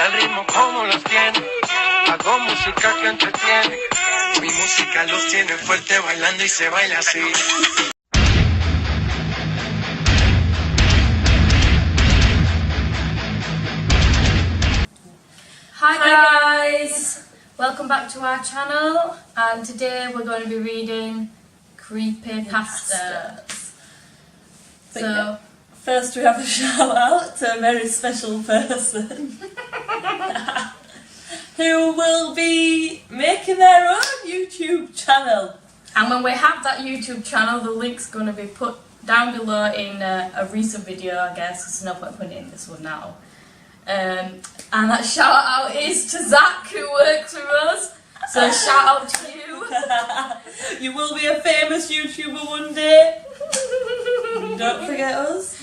al ritmo como los tiene. Hago música que entretiene. Mi música los tiene fuerte bailando y se baila así. Hi guys! Welcome back to our channel, and today we're going to be reading creepypastas. So, first we have a shout out to a very special person who will be making their own YouTube channel. and when we have that YouTube channel, the link's going to be put down below in a recent video, I guess, because no point putting it in this one now. And that shout out is to Zach, who works with us. So shout out to you. You will be a famous YouTuber one day. Don't forget us.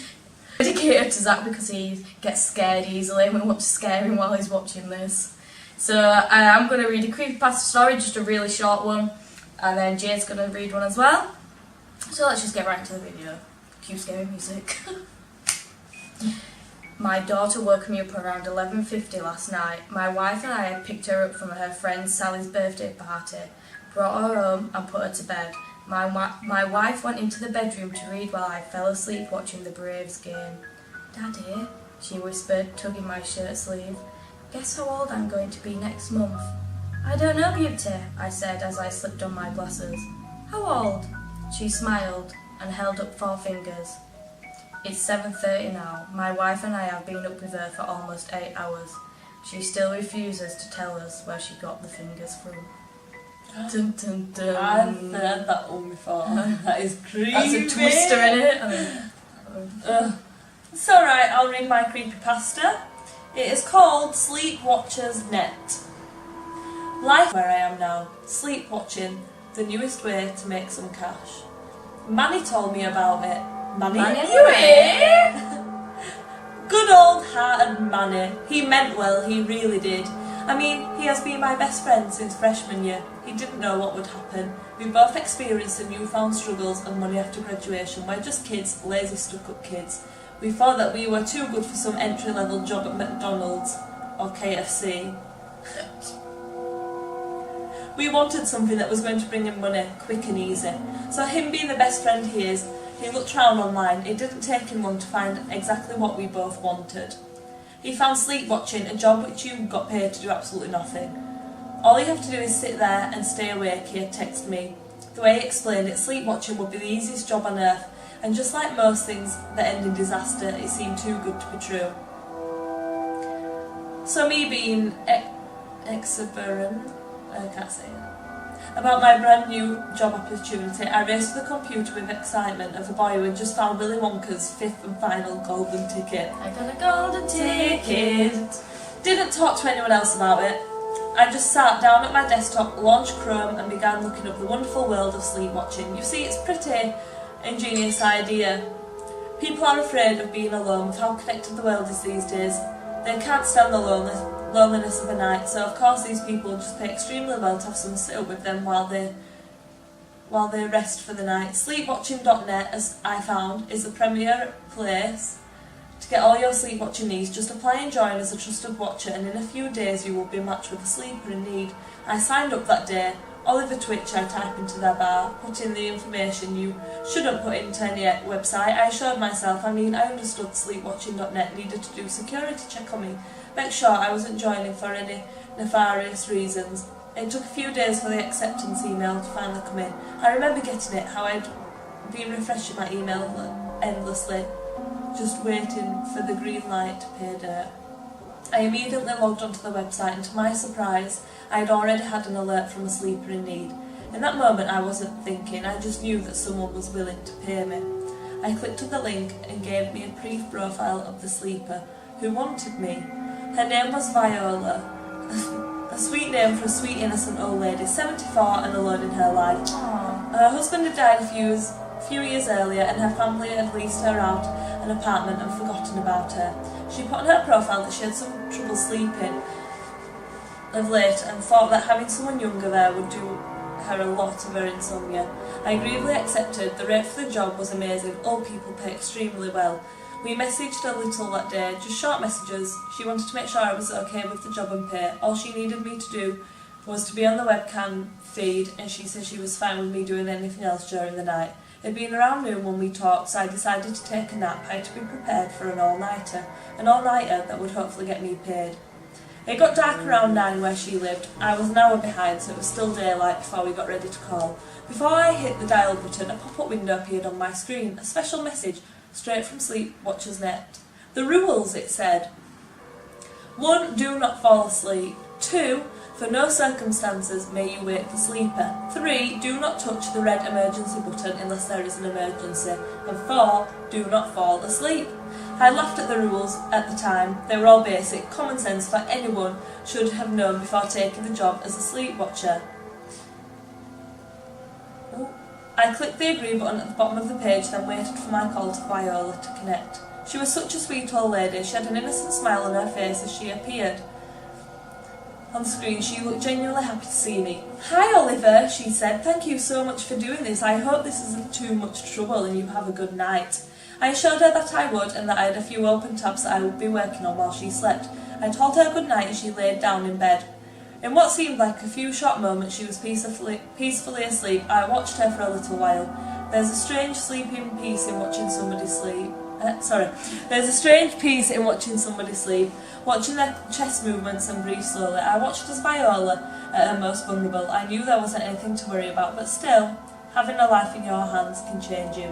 Dedicated to Zach because he gets scared easily and we want to scare him while he's watching this. So I'm going to read a creepypasta story, just a really short one, and then Jade's going to read one as well. So let's just get right into the video. Cue scary music. My daughter woke me up around 11:50 last night. My wife and I had picked her up from her friend Sally's birthday party, brought her home and put her to bed. My wife went into the bedroom to read while I fell asleep watching the Braves game. Daddy, she whispered, tugging my shirt sleeve. Guess how old I'm going to be next month? I don't know, Beauty, I said as I slipped on my glasses. How old? She smiled and held up 4 fingers. It's 7:30 now. My wife and I have been up with her for almost 8 hours. She still refuses to tell us where she got the fingers from. Dun, dun, dun. I've heard that one before. That is creepy. That's a twister in it. It's alright, I'll read my creepypasta. It is called Sleepwatcher's Net. Life where I am now, sleepwatching, the newest way to make some cash. Manny told me about it. Manny Anyway. Good old hearted Manny. He meant well, he really did. I mean, he has been my best friend since freshman year. He didn't know what would happen. We both experienced the newfound struggles of money after graduation. We're just kids, lazy stuck-up kids. We thought that we were too good for some entry-level job at McDonald's or KFC. We wanted something that was going to bring in money, quick and easy. So him being the best friend he is, he looked round online. It didn't take him long to find exactly what we both wanted. He found sleepwatching, a job which you got paid to do absolutely nothing. All you have to do is sit there and stay awake, he had texted me. The way he explained it, sleepwatching would be the easiest job on earth, and just like most things that end in disaster, it seemed too good to be true. So me being exuberant, I can't say it, about my brand new job opportunity, I raced to the computer with excitement of a boy who had just found Willy Wonka's 5th and final golden ticket. I got a golden ticket. Didn't talk to anyone else about it. I just sat down at my desktop, launched Chrome and began looking up the wonderful world of sleepwatching. You see, it's a pretty ingenious idea. People are afraid of being alone with how connected the world is these days. They can't stand the loneliness of a night, so of course these people just pay extremely well to have someone sit up with them while they rest for the night. Sleepwatching.net, as I found, is the premier place to get all your sleepwatching needs. Just apply and join as a trusted watcher, and in a few days you will be matched with a sleeper in need. I signed up that day. Oliver Twitch, I type into their bar, put in the information you shouldn't put into any website. I assured myself, I understood sleepwatching.net needed to do security check on me. Make sure I wasn't joining for any nefarious reasons. It took a few days for the acceptance email to finally come in. I remember getting it, how I'd been refreshing my email endlessly, just waiting for the green light to pay dirt. I immediately logged onto the website, and to my surprise, I had already had an alert from a sleeper in need. In that moment I wasn't thinking, I just knew that someone was willing to pay me. I clicked on the link and gave me a brief profile of the sleeper who wanted me. Her name was Viola, a sweet name for a sweet innocent old lady, 74 and alone in her life. Aww. Her husband had died a few years earlier, and her family had leased her out an apartment and forgotten about her. She put on her profile that she had some trouble sleeping of late and thought that having someone younger there would do her a lot of her insomnia. I gravely accepted. The rate for the job was amazing. Old people pay extremely well. We messaged a little that day, just short messages. She wanted to make sure I was okay with the job and pay. All she needed me to do was to be on the webcam feed, and she said she was fine with me doing anything else during the night. It had been around noon when we talked, so I decided to take a nap. I had to be prepared for an all-nighter that would hopefully get me paid. It got dark around 9 where she lived. I was an hour behind, so it was still daylight before we got ready to call. Before I hit the dial button, a pop-up window appeared on my screen, a special message straight from Sleep Watcher's Net. The rules, it said. 1. Do not fall asleep. 2. For no circumstances may you wake the sleeper. 3. Do not touch the red emergency button unless there is an emergency. And 4. Do not fall asleep. I laughed at the rules at the time. They were all basic, common sense for anyone should have known before taking the job as a sleep watcher. I clicked the agree button at the bottom of the page, then waited for my call to Viola to connect. She was such a sweet old lady. She had an innocent smile on her face as she appeared on the screen. She looked genuinely happy to see me. "Hi Oliver," she said. "Thank you so much for doing this. I hope this isn't too much trouble and you have a good night." I assured her that I would, and that I had a few open tabs that I would be working on while she slept. I told her good night as she laid down in bed. In what seemed like a few short moments she was peacefully asleep. I watched her for a little while. There's a strange peace in watching somebody sleep. There's a strange peace in watching somebody sleep, watching their chest movements and breathe slowly. I watched as Viola, at her most vulnerable. I knew there wasn't anything to worry about, but still, having a life in your hands can change you.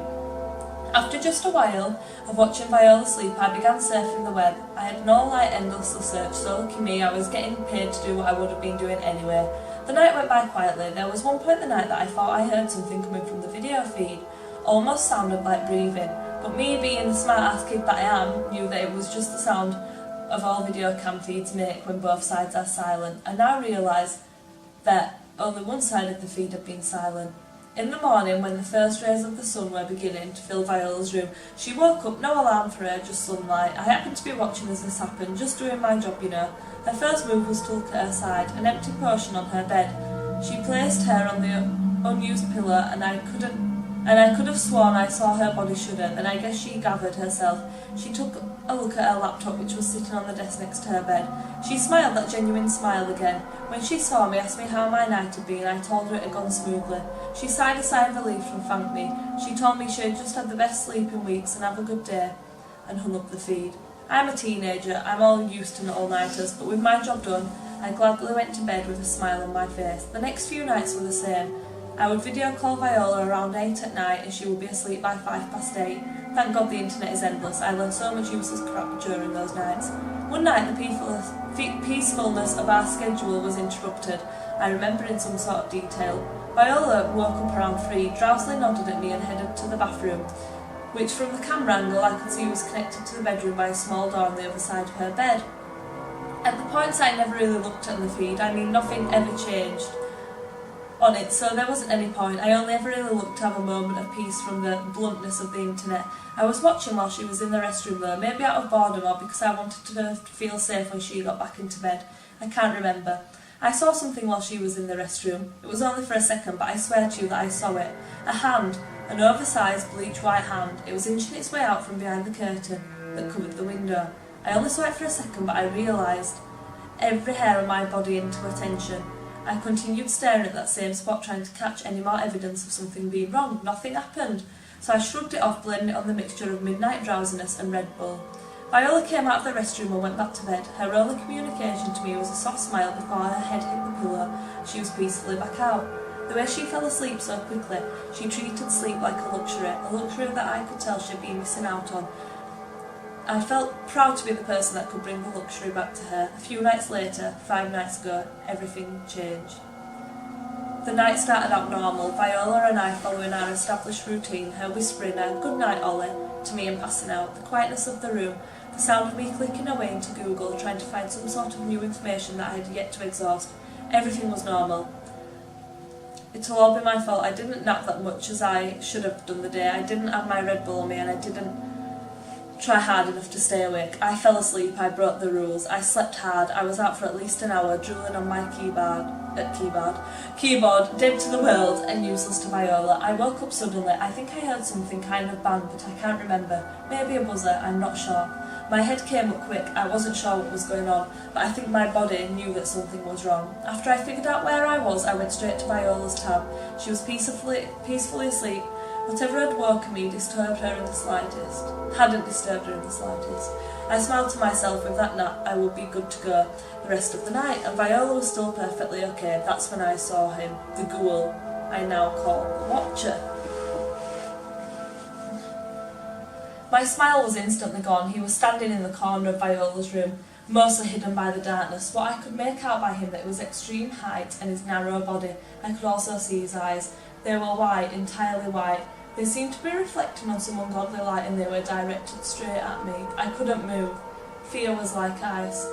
After just a while of watching Viola sleep, I began surfing the web. I had an all-night endlessly search, so lucky me, I was getting paid to do what I would have been doing anyway. The night went by quietly. There was one point in the night that I thought I heard something coming from the video feed. Almost sounded like breathing, but me, being the smart-ass kid that I am, knew that it was just the sound of all video cam feeds make when both sides are silent. I now realised that only one side of the feed had been silent. In the morning, when the first rays of the sun were beginning to fill Viola's room, she woke up, no alarm for her, just sunlight. I happened to be watching as this happened, just doing my job, you know. Her first move was to look at her side, an empty portion on her bed. She placed her on the unused pillow, and I could have sworn I saw her body shudder. Then I guess she gathered herself. She took a look at her laptop, which was sitting on the desk next to her bed. She smiled that genuine smile again. When she saw me, asked me how my night had been. I told her it had gone smoothly. She sighed a sigh of relief and thanked me. She told me she had just had the best sleep in weeks and have a good day, and hung up the feed. I'm a teenager. I'm all used to all-nighters, but with my job done, I gladly went to bed with a smile on my face. The next few nights were the same. I would video call Viola around 8 at night and she would be asleep by 8:05. Thank God the internet is endless. I learned so much useless crap during those nights. One night the peacefulness of our schedule was interrupted. I remember in some sort of detail. Viola woke up around 3, drowsily nodded at me and headed to the bathroom, which from the camera angle I could see was connected to the bedroom by a small door on the other side of her bed. At the points I never really looked at the feed. I mean, nothing ever changed on it, so there wasn't any point. I only ever really looked to have a moment of peace from the bluntness of the internet. I was watching while she was in the restroom though, maybe out of boredom or because I wanted to feel safe when she got back into bed. I can't remember. I saw something while she was in the restroom. It was only for a second, but I swear to you that I saw it. A hand, an oversized bleach white hand. It was inching its way out from behind the curtain that covered the window. I only saw it for a second, but I realised every hair on my body into attention. I continued staring at that same spot, trying to catch any more evidence of something being wrong. Nothing happened, so I shrugged it off, blaming it on the mixture of midnight drowsiness and Red Bull. Viola came out of the restroom and went back to bed. Her only communication to me was a soft smile before her head hit the pillow. She was peacefully back out. The way she fell asleep so quickly, she treated sleep like a luxury that I could tell she'd been missing out on. I felt proud to be the person that could bring the luxury back to her. A few nights later, 5 nights ago, everything changed. The night started out normal, Viola and I following our established routine, her whispering a "Good night, Ollie" to me and passing out, the quietness of the room, the sound of me clicking away into Google, trying to find some sort of new information that I had yet to exhaust. Everything was normal. It'll all be my fault. I didn't nap that much as I should have done the day. I didn't have my Red Bull on me and I didn't try hard enough to stay awake. I fell asleep, I broke the rules, I slept hard, I was out for at least an hour, drooling on my keyboard, dead to the world and useless to Viola. I woke up suddenly. I think I heard something kind of bang, but I can't remember. Maybe a buzzer, I'm not sure. My head came up quick. I wasn't sure what was going on, but I think my body knew that something was wrong. After I figured out where I was, I went straight to Viola's tab. She was peacefully asleep. Whatever had woken me hadn't disturbed her in the slightest. I smiled to myself. With that nap, I would be good to go the rest of the night, and Viola was still perfectly okay. That's when I saw him, the ghoul I now call the Watcher. My smile was instantly gone. He was standing in the corner of Viola's room, mostly hidden by the darkness. What I could make out by him that it was extreme height and his narrow body. I could also see his eyes. They were white, entirely white. They seemed to be reflecting on some ungodly light, and they were directed straight at me. I couldn't move. Fear was like ice,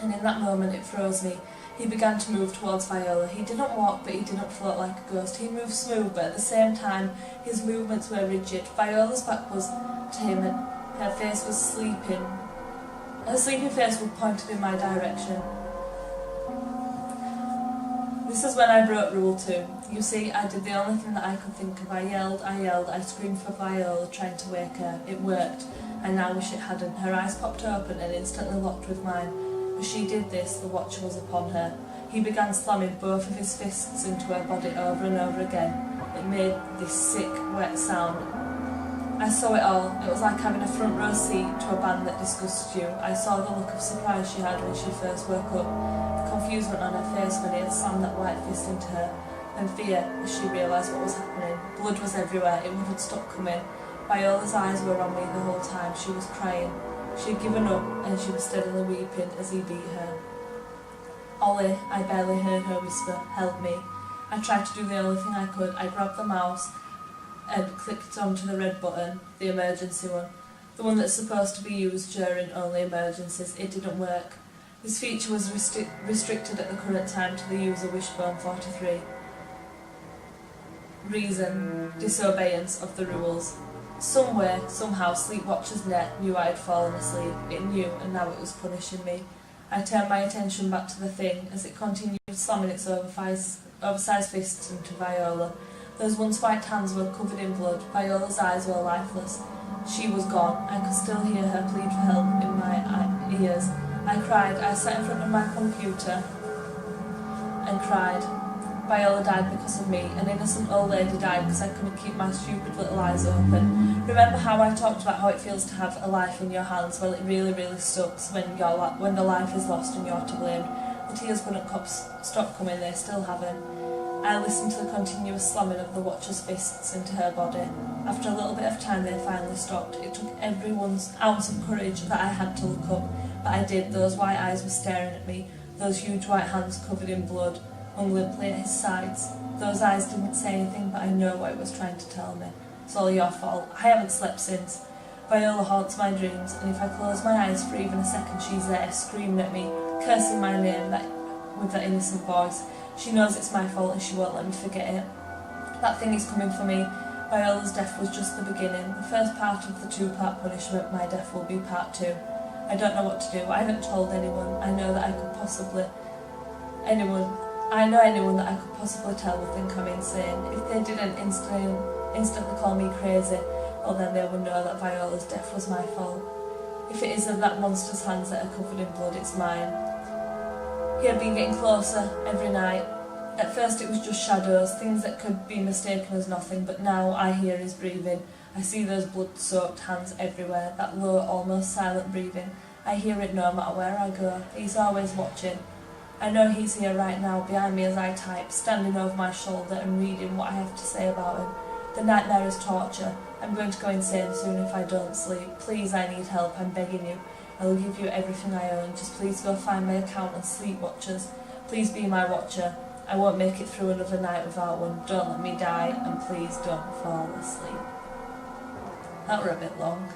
and in that moment it froze me. He began to move towards Viola. He didn't walk, but he didn't float like a ghost. He moved smooth, but at the same time his movements were rigid. Viola's back was to him, and her face was sleeping. Her sleeping face was pointed in my direction. This is when I broke rule 2. You see, I did the only thing that I could think of. I yelled, I screamed for Viola, trying to wake her. It worked. I now wish it hadn't. Her eyes popped open and instantly locked with mine. As she did this, the Watcher was upon her. He began slamming both of his fists into her body over and over again. It made this sick, wet sound. I saw it all. It was like having a front row seat to a band that disgusted you. I saw the look of surprise she had when she first woke up, the confusion on her face when he had slammed that white fist into her, and fear as she realised what was happening. Blood was everywhere. It wouldn't stop coming. Viola's eyes were on me the whole time. She was crying. She had given up, and she was steadily weeping as he beat her. Ollie, I barely heard her whisper, help me. I tried to do the only thing I could. I grabbed the mouse and clicked onto the red button, the emergency one, the one that's supposed to be used during only emergencies. It didn't work. This feature was restricted at the current time to the user Wishbone 43. Reason, disobeyance of the rules. Somewhere, somehow, Sleepwatcher's net knew I had fallen asleep. It knew, and now it was punishing me. I turned my attention back to the thing as it continued slamming its oversized fists into Viola. Those once white hands were covered in blood. Viola's eyes were lifeless. She was gone. I could still hear her plead for help in my ears. I cried. I sat in front of my computer and cried. Viola died because of me. An innocent old lady died because I couldn't keep my stupid little eyes open. Remember how I talked about how it feels to have a life in your hands? Well, it really, really sucks when the life is lost and you're to blame. The tears wouldn't stop coming. They still haven't. I listened to the continuous slamming of the Watcher's fists into her body. After a little bit of time they finally stopped. It took every ounce of courage that I had to look up, but I did. Those white eyes were staring at me, those huge white hands covered in blood hung limply at his sides. Those eyes didn't say anything, but I know what it was trying to tell me. It's all your fault. I haven't slept since. Viola haunts my dreams, and if I close my eyes for even a second she's there, screaming at me, cursing my name with that innocent voice. She knows it's my fault and she won't let me forget it. That thing is coming for me. Viola's death was just the beginning. The first part of the 2-part punishment. My death will be part 2. I don't know what to do. I haven't told anyone. I know anyone that I could possibly tell would think I'm insane. If they didn't instantly call me crazy, well then they would know that Viola's death was my fault. If it isn't that monster's hands that are covered in blood, it's mine. He had been getting closer every night. At first it was just shadows, things that could be mistaken as nothing, but now I hear his breathing. I see those blood-soaked hands everywhere, that low, almost silent breathing. I hear it no matter where I go. He's always watching. I know he's here right now, behind me as I type, standing over my shoulder and reading what I have to say about him. The nightmare is torture. I'm going to go insane soon if I don't sleep. Please, I need help, I'm begging you. I will give you everything I own. Just please go find my account on Sleepwatchers. Please be my watcher. I won't make it through another night without one. Don't let me die, and please don't fall asleep. That were a bit long.